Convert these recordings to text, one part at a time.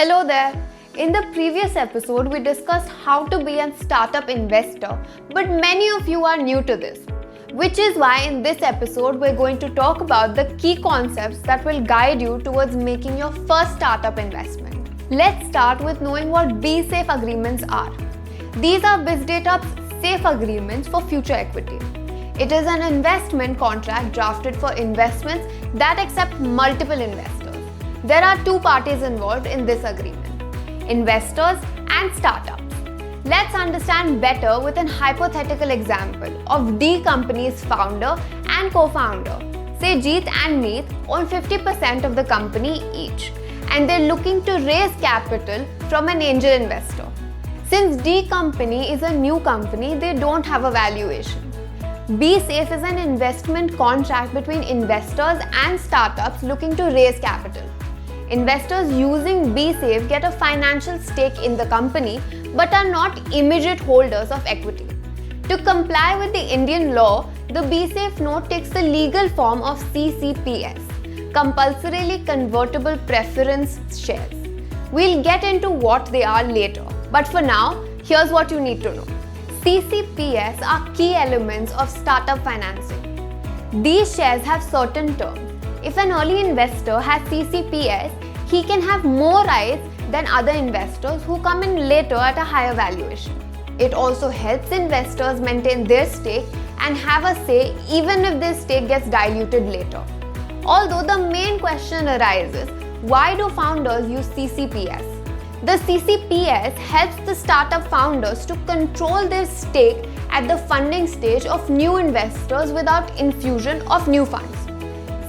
Hello there! In the previous episode, we discussed how to be a startup investor, but many of you are new to this, which is why in this episode, we're going to talk about the key concepts that will guide you towards making your first startup investment. Let's start with knowing what B-Safe agreements are. These are Bizdateup's safe agreements for future equity. It is an investment contract drafted for investments that accept multiple investors. There are two parties involved in this agreement, investors and startups. Let's understand better with an hypothetical example of D company's founder and co-founder. Say Jeet and Meet own 50% of the company each, and they're looking to raise capital from an angel investor. Since D company is a new company, they don't have a valuation. B-Safe is an investment contract between investors and startups looking to raise capital. Investors using B-Safe get a financial stake in the company but are not immediate holders of equity. To comply with the Indian law, the B-Safe note takes the legal form of CCPS, compulsorily convertible preference shares. We'll get into what they are later, but for now, here's what you need to know. CCPS are key elements of startup financing. These shares have certain terms. If an early investor has CCPS, he can have more rights than other investors who come in later at a higher valuation. It also helps investors maintain their stake and have a say even if their stake gets diluted later. Although the main question arises, why do founders use CCPS? The CCPS helps the startup founders to control their stake at the funding stage of new investors without infusion of new funds.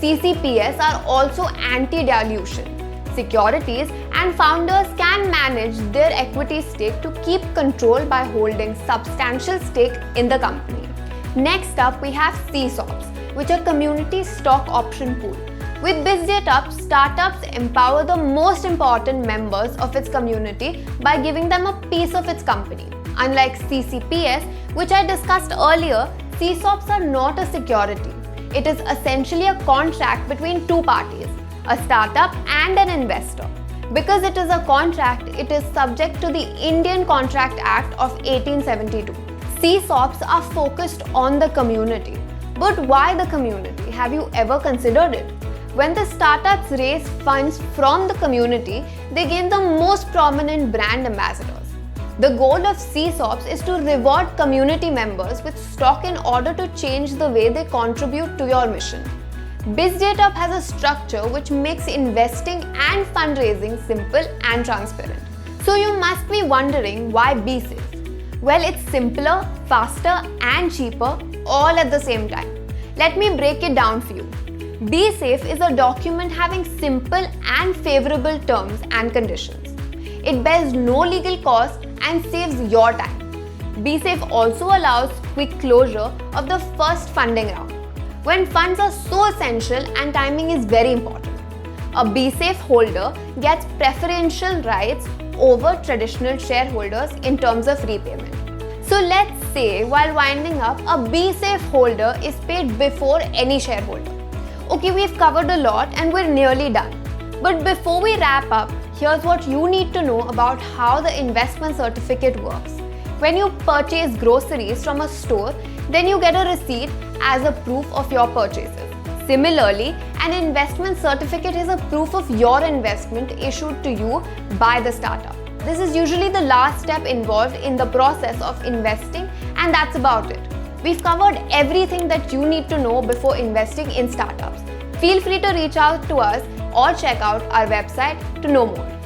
CCPS are also anti-dilution securities, and founders can manage their equity stake to keep control by holding substantial stake in the company. Next up, we have CSOPS, which are community stock option pool. With Bizdateup, startups empower the most important members of its community by giving them a piece of its company. Unlike CCPS, which I discussed earlier, CSOPS are not a security. It is essentially a contract between two parties, a startup and an investor. Because it is a contract, it is subject to the Indian Contract Act of 1872. CSOPs are focused on the community. But why the community? Have you ever considered it? When the startups raise funds from the community, they gain the most prominent brand ambassadors. The goal of CSOPS is to reward community members with stock in order to change the way they contribute to your mission. Bizdateup has a structure which makes investing and fundraising simple and transparent. So you must be wondering why B-Safe? Well, it's simpler, faster and cheaper all at the same time. Let me break it down for you. B-Safe is a document having simple and favorable terms and conditions. It bears no legal cost and saves your time. B-Safe also allows quick closure of the first funding round, when funds are so essential and timing is very important. A B-Safe holder gets preferential rights over traditional shareholders in terms of repayment. So let's say while winding up, a B-Safe holder is paid before any shareholder. Okay, we've covered a lot and we're nearly done. But before we wrap up, here's what you need to know about how the investment certificate works. When you purchase groceries from a store, then you get a receipt as a proof of your purchases. Similarly, an investment certificate is a proof of your investment issued to you by the startup. This is usually the last step involved in the process of investing, and that's about it. We've covered everything that you need to know before investing in startups. Feel free to reach out to us or check out our website to know more.